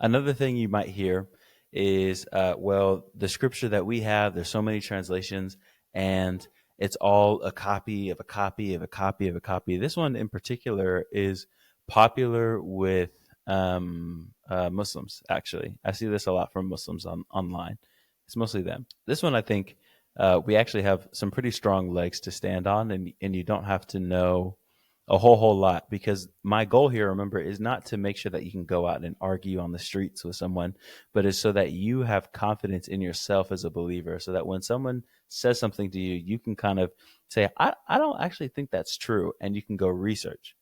Another thing you might hear is, well, the scripture that we have, there's so many translations, and it's all a copy of a copy of a copy of a copy. This one in particular is popular with Muslims, actually. I see this a lot from Muslims online. It's mostly them. This one, I think, we actually have some pretty strong legs to stand on, and you don't have to know a whole lot, because my goal here, remember, is not to make sure that you can go out and argue on the streets with someone, but is so that you have confidence in yourself as a believer, so that when someone says something to you, you can kind of say, I don't actually think that's true, and you can go research.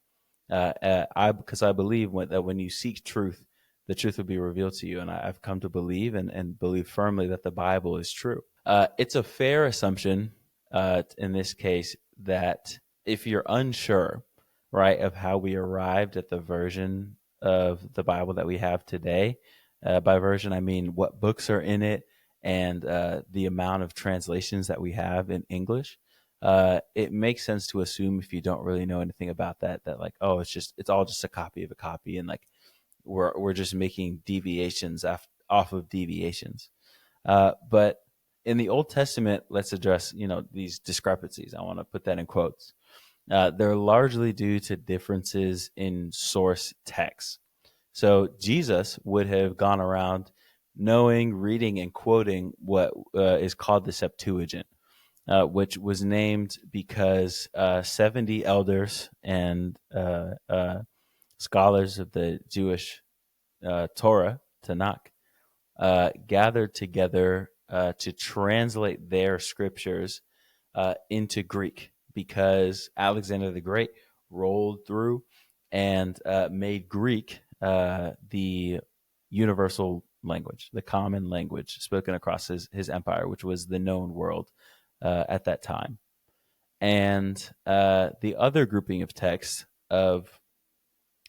Because I believe that when you seek truth, the truth will be revealed to you, and I've come to believe and believe firmly that the Bible is true. It's a fair assumption in this case that if you're unsure, right, of how we arrived at the version of the Bible that we have today, by version, I mean what books are in it and the amount of translations that we have in English. It makes sense to assume, if you don't really know anything about that, that like, oh, it's all just a copy of a copy, and like we're just making deviations off of deviations. But in the Old Testament, let's address, these discrepancies. I want to put that in quotes. They're largely due to differences in source texts. So Jesus would have gone around knowing, reading, and quoting what is called the Septuagint, which was named because 70 elders and scholars of the Jewish Torah, Tanakh, gathered together to translate their scriptures into Greek, because Alexander the Great rolled through and made Greek the universal language, the common language spoken across his empire, which was the known world at that time. And the other grouping of texts, of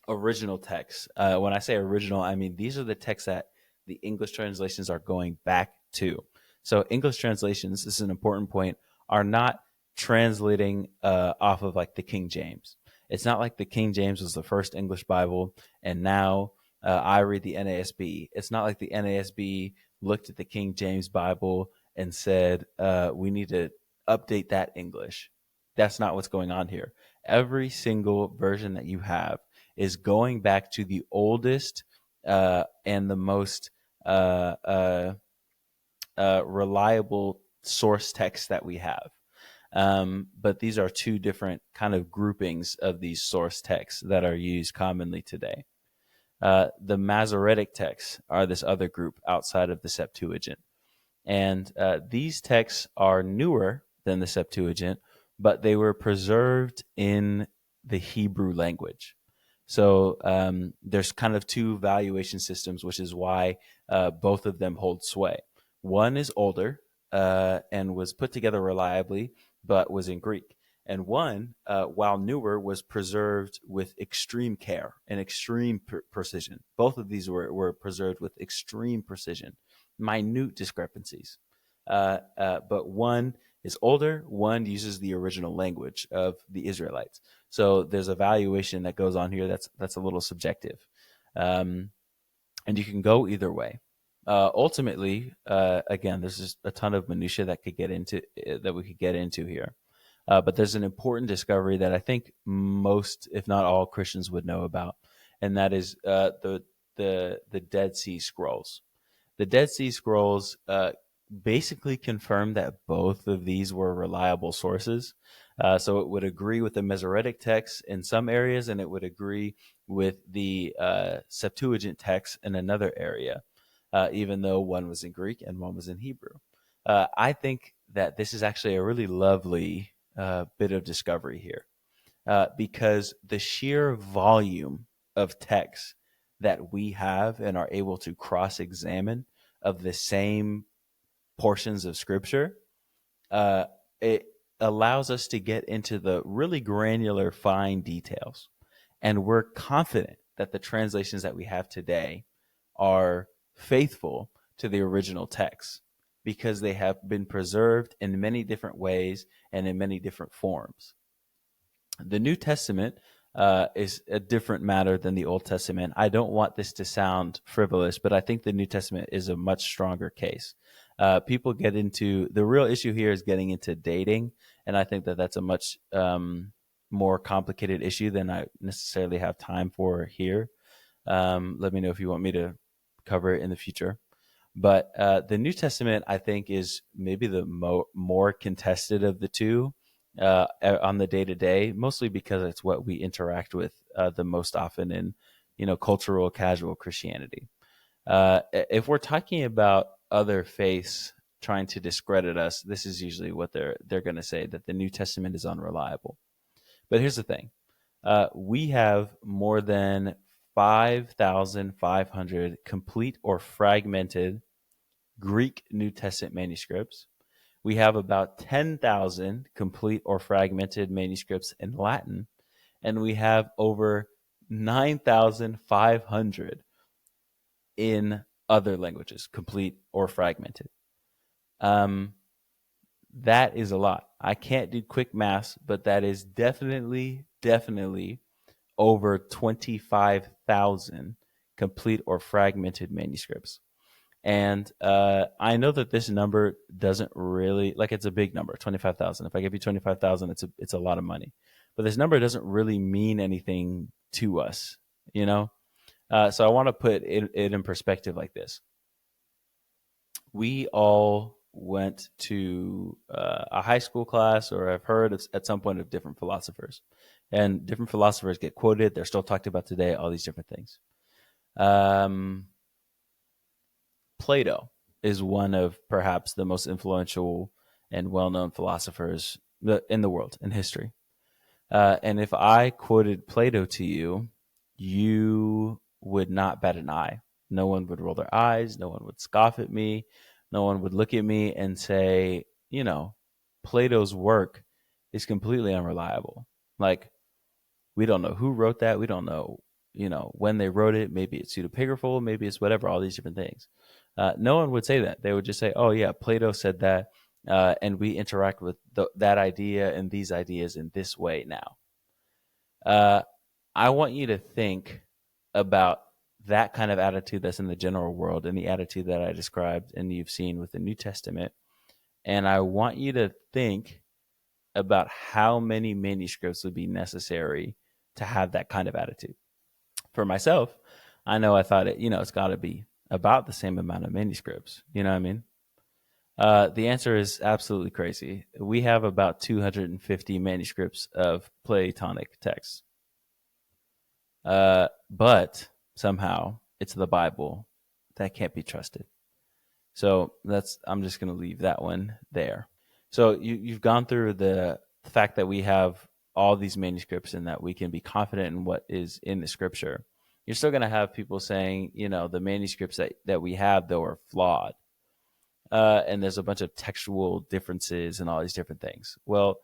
original texts, when I say original, I mean these are the texts that the English translations are going back to. So English translations, this is an important point, are not translating off of like the King James. It's not like the King James was the first English Bible, and now I read the NASB. It's not like the NASB looked at the King James Bible and said, we need to update that English. That's not what's going on here. Every single version that you have is going back to the oldest and the most reliable source text that we have. But these are two different kind of groupings of these source texts that are used commonly today. The Masoretic texts are this other group outside of the Septuagint. And these texts are newer than the Septuagint, but they were preserved in the Hebrew language. So there's kind of two valuation systems, which is why both of them hold sway. One is older and was put together reliably, but was in Greek. And one, while newer, was preserved with extreme care and extreme precision. Both of these were preserved with extreme precision, minute discrepancies. But one is older, one uses the original language of the Israelites. So there's a valuation that goes on here that's a little subjective. And you can go either way. Ultimately, again, there's just a ton of minutia that we could get into here. But there's an important discovery that I think most, if not all, Christians would know about, and that is the Dead Sea Scrolls. The Dead Sea Scrolls basically confirm that both of these were reliable sources. So it would agree with the Masoretic text in some areas, and it would agree with the Septuagint text in another area, even though one was in Greek and one was in Hebrew. I think that this is actually a really lovely bit of discovery here, because the sheer volume of text that we have and are able to cross-examine of the same portions of Scripture, it allows us to get into the really granular, fine details. And we're confident that the translations that we have today are faithful to the original text, because they have been preserved in many different ways and in many different forms. The New Testament is a different matter than the Old Testament. I don't want this to sound frivolous, but I think the New Testament is a much stronger case. People get into the real issue here is getting into dating, and I think that that's a much more complicated issue than I necessarily have time for here. Let me know if you want me to cover it in the future. But the New Testament, I think, is maybe the more contested of the two on the day to day, mostly because it's what we interact with the most often in, cultural casual Christianity. If we're talking about other faiths trying to discredit us, this is usually what they're going to say, that the New Testament is unreliable. But here's the thing: we have more than 5,500 complete or fragmented Greek New Testament manuscripts. We have about 10,000 complete or fragmented manuscripts in Latin, and we have over 9,500 in other languages, complete or fragmented. That is a lot. I can't do quick math, but that is definitely over 25,000 complete or fragmented manuscripts. And I know that this number doesn't really, like, it's a big number, 25,000. If I give you 25,000, it's a lot of money. But this number doesn't really mean anything to us, you know? So I want to put it in perspective like this. We all went to a high school class, or I've heard at some point of different philosophers. And different philosophers get quoted. They're still talked about today, all these different things. Plato is one of perhaps the most influential and well-known philosophers in the world, in history. And if I quoted Plato to you, you would not bat an eye. No one would roll their eyes. No one would scoff at me. No one would look at me and say, Plato's work is completely unreliable. Like, we don't know who wrote that. We don't know, when they wrote it. Maybe it's pseudepigraphal. Maybe it's whatever, all these different things. No one would say that. They would just say, oh, yeah, Plato said that, and we interact with that idea and these ideas in this way now. I want you to think about that kind of attitude that's in the general world and the attitude that I described and you've seen with the New Testament. And I want you to think about how many manuscripts would be necessary to have that kind of attitude. For myself, I know I thought it's got to be about the same amount of manuscripts. You know what I mean? The answer is absolutely crazy. We have about 250 manuscripts of Platonic texts. But somehow it's the Bible that can't be trusted. So I'm just going to leave that one there. So you've gone through the fact that we have all these manuscripts and that we can be confident in what is in the scripture. You're still going to have people saying, the manuscripts that we have, though, are flawed. And there's a bunch of textual differences and all these different things. Well,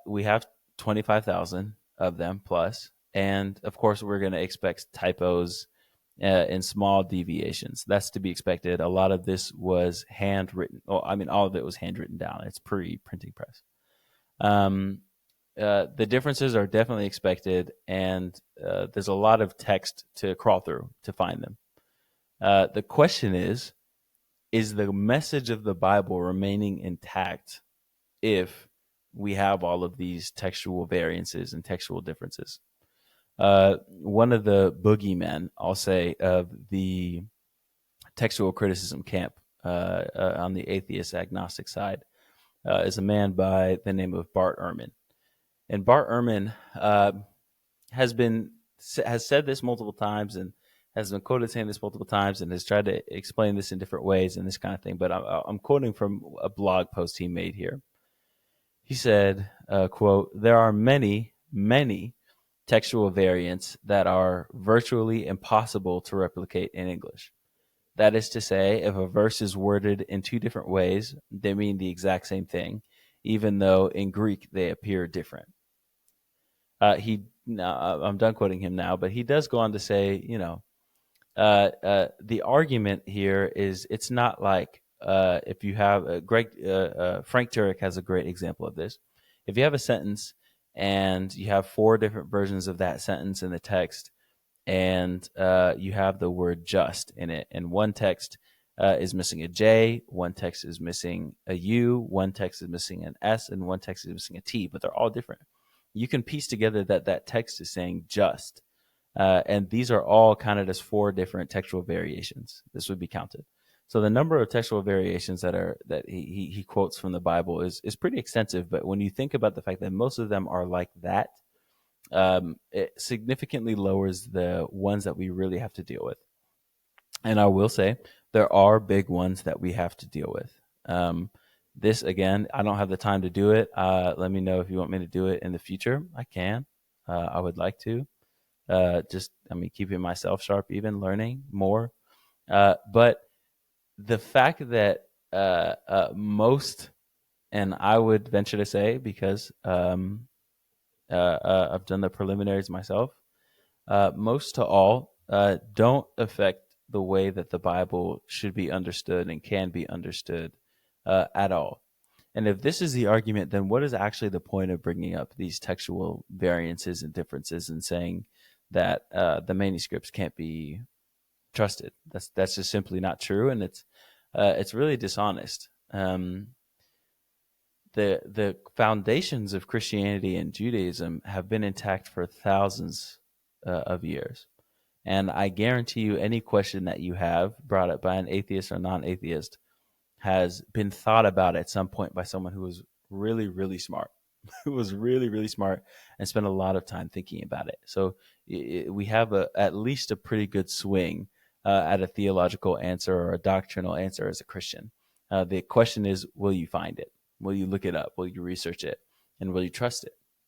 we have 25,000 of them plus. And, of course, we're going to expect typos and small deviations. That's to be expected. A lot of this was handwritten. Well, all of it was handwritten down. It's pre-printing press. The differences are definitely expected, and there's a lot of text to crawl through to find them. The question is the message of the Bible remaining intact if we have all of these textual variances and textual differences? One of the boogeymen, I'll say, of the textual criticism camp on the atheist agnostic side is a man by the name of Bart Ehrman. And Bart Ehrman has said this multiple times and has been quoted saying this multiple times and has tried to explain this in different ways and this kind of thing. But I'm quoting from a blog post he made here. He said, quote, "There are many, many textual variants that are virtually impossible to replicate in English. That is to say, if a verse is worded in two different ways, they mean the exact same thing, even though in Greek they appear different." I'm done quoting him now, but he does go on to say, the argument here is it's not like if you have Frank Turek has a great example of this. If you have a sentence and you have 4 different versions of that sentence in the text, and you have the word just in it. And one text is missing a J, one text is missing a U, one text is missing an S, and one text is missing a T, but they're all different. You can piece together that text is saying just. And these are all counted as 4 different textual variations. This would be counted. So the number of textual variations that he quotes from the Bible is pretty extensive. But when you think about the fact that most of them are like that, it significantly lowers the ones that we really have to deal with. And I will say there are big ones that we have to deal with. This, again, I don't have the time to do it. Let me know if you want me to do it in the future. I can. I would like to. Keeping myself sharp, even learning more. But the fact that most, and I would venture to say, because I've done the preliminaries myself, most to all don't affect the way that the Bible should be understood and can be understood at all. And if this is the argument, then what is actually the point of bringing up these textual variances and differences and saying that the manuscripts can't be trusted? That's just simply not true, and it's really dishonest. The foundations of Christianity and Judaism have been intact for thousands of years. And I guarantee you any question that you have brought up by an atheist or non-atheist has been thought about at some point by someone who was really, really smart, who was really, really smart and spent a lot of time thinking about it. So we have at least a pretty good swing at a theological answer or a doctrinal answer as a Christian. The question is, will you find it? Will you look it up? Will you research it? And will you trust it?